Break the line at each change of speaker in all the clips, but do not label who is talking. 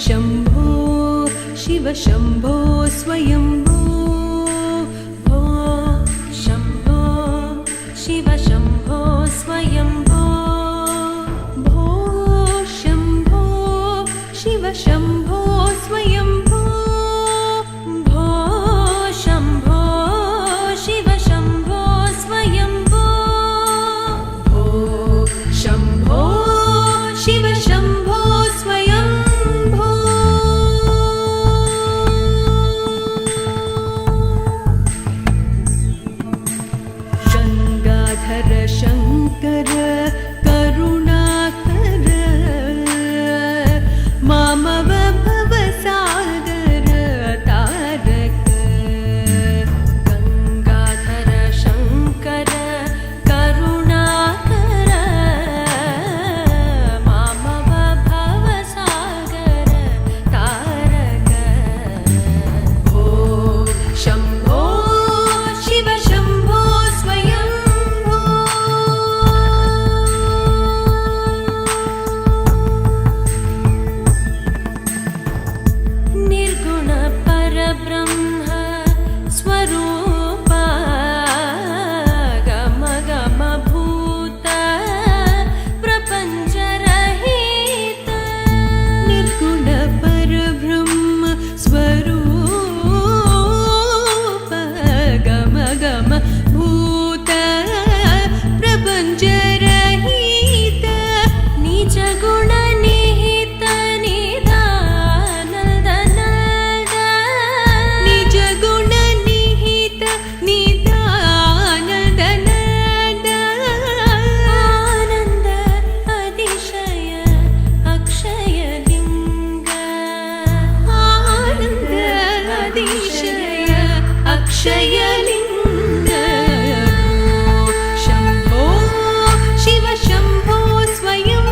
शम्भो शिव शम्भो स्वयम्भो भो शम्भो शिव शम्भो स्वयम्भो भो शम्भो शिव शम्भो स्वयम्भो भो शम्भो शिव शम्भो स्वयम्भो भो शम्भो शिव शम्भो स्वयम्भो गंगाधर शंकर करुणाकर मामव भवसागर तारक गंगाधर शंकर करुणाकर मामव भवसागर तारक भो शम्भो शिव शम्भो स्वयम्भो निर्गुण परब्रह्म स्वरूप गम गम भूत प्रपंच रहित निर्गुण परब्रह्म स्वरूप गम गम भूत प्रपंच रहित निज गुण निहित निदानंद निज गुण निहित निदानंद आनंद अतिशय अक्षय लिंग आनंद अतिशय अक्षय लिंग शम्भो शिव शम्भो स्वयम्भो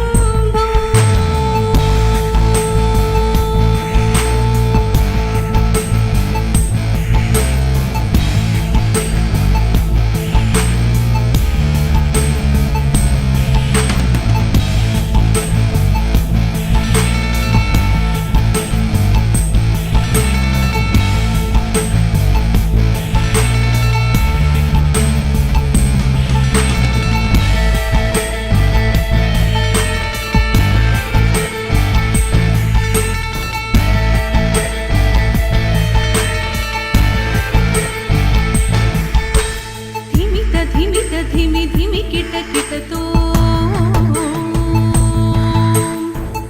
धिमित धिमित धिमि धिमि किट किट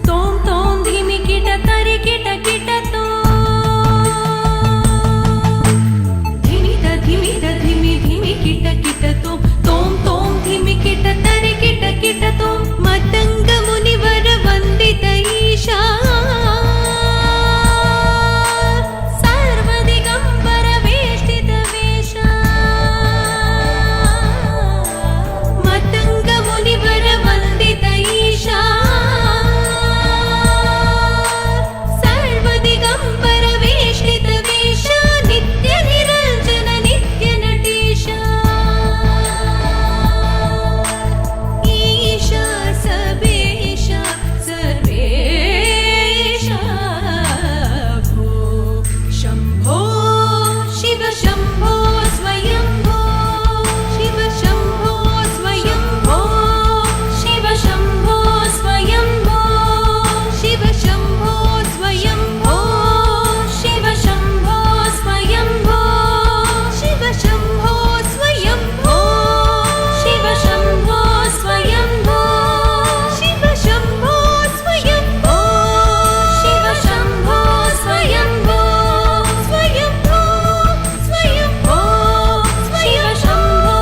तोम तोम धिमि किट तरि किट किट धिमित धिमित धिमि धिमि किट किट तोम तोम धिमि किट तरि किट किट मतंग मुनिवर वंदित ईशा सर्वदिगंबर वेष्टित वेशा मतंग मुनिवर वंदित ईशा सर्वदिगंबर वेष्टित वेशा नित्य निरंजन नित्य नटेशा ईशा सबेशा सर्वेशा भो शम्भो शिव शम्भो स्वयम्भो शिव शम्भो स्वयम्भो शिव शम्भो स्वयम्भो शिव शम्भो स्वयम्भो शिव शम्भो स्वयम्भो शिव शम्भो स्वयम्भो शिव शम्भो स्वयम्भो शिव शम्भो स्वयम्भो शिव शम्भो स्वयम्भो स्वयम्भो स्वयम्भो शिव शम्भो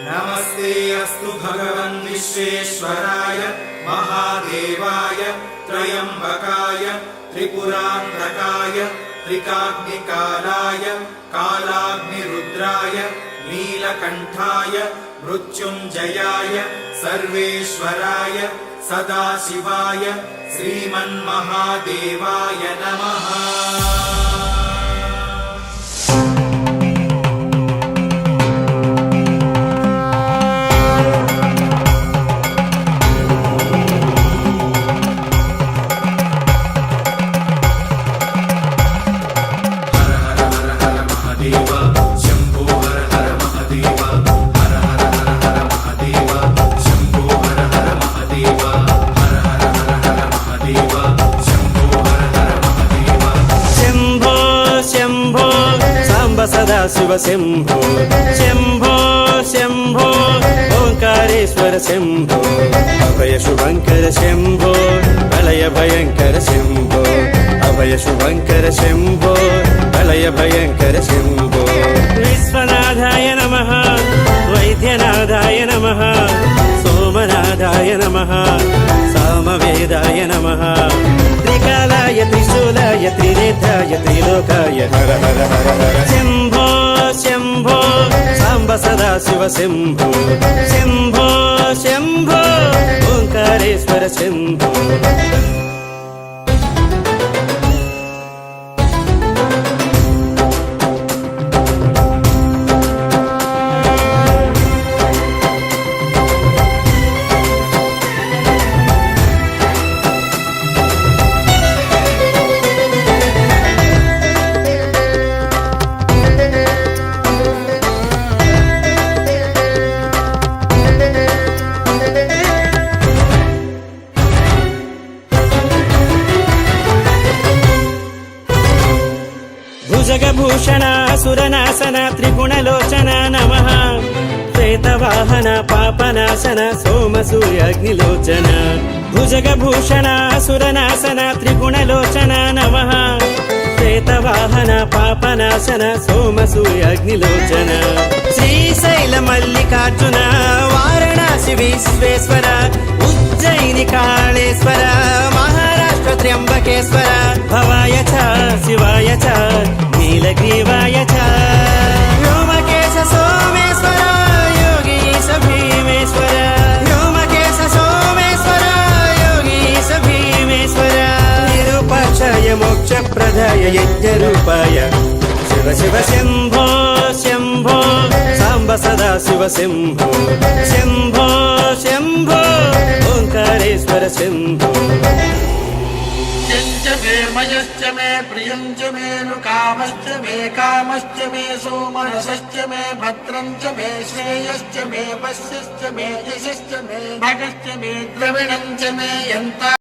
नमस्ते अस्तु भगवन् विश्वेश्वराय महादेवाय त्रयंबकाय त्रिपुरांतकाय त्रिकाग्निकालाय कालाग्निरुद्राय नील नीलकण्ठाय मृत्युञ्जयाय सर्वेश्वराय सदाशिवाय श्रीमन्महादेवाय नमः।
सदा शिव शंभो शंभो शंभो ओंकारेश्वर शंभो अभय शुभंकर शंभो प्रलय भयंकर शंभो अभय शुभंकर शंभो प्रलय भयंकर शंभो। विश्वनाथाय नमः वैद्यनाथाय नमः सोमनाथाय नमः सामवेदाय नमः त्रिकालाय त्रिशूलाय त्रिनेत्राय त्रिलोकाय हर हर हर हर। शंभो शंभो सांब सदा शिव शंभो शंभो शंभो ओंकारेश्वर शंभो। भुजगभूषण सुरनाशन त्रिगुणलोचन नमः श्वेतवाहन पापनाशन सोमसूर्याग्निलोचन। भुजगभूषण सुरनाशन त्रिगुणलोचन नमः श्वेतवाहन पापनाशन सोमसूर्याग्निलोचन। श्रीशैल मल्लिकार्जुन वाराणसी विश्वेश्वर उज्जयिनी कालेश्वर महाराष्ट्र त्र्यंबकेश्वर भवाय च शिवाय च नीलग्रीवाय च व्योमकेश सोमेश्वर योगीश भीमेश्वर व्योमकेश सोमेश्वर योगीश भीमेश्वर। निरुपक्षाय मोक्षप्रदाय यज्ञरूपाय शिव शिव शंभो शंभो सांब सदा शिव शंभो शंभो शंभो ओंकारेश्वर शंभो।
यश्च मे मयश्च मे प्रियञ्च मे नुकामश्च मे कामश्च मे सोमरसश्च मे भद्रञ्च मे श्रेयश्च मे वश्यश्च मे यशश्च मे भगश्च मे द्रविणञ्च मे यन्ता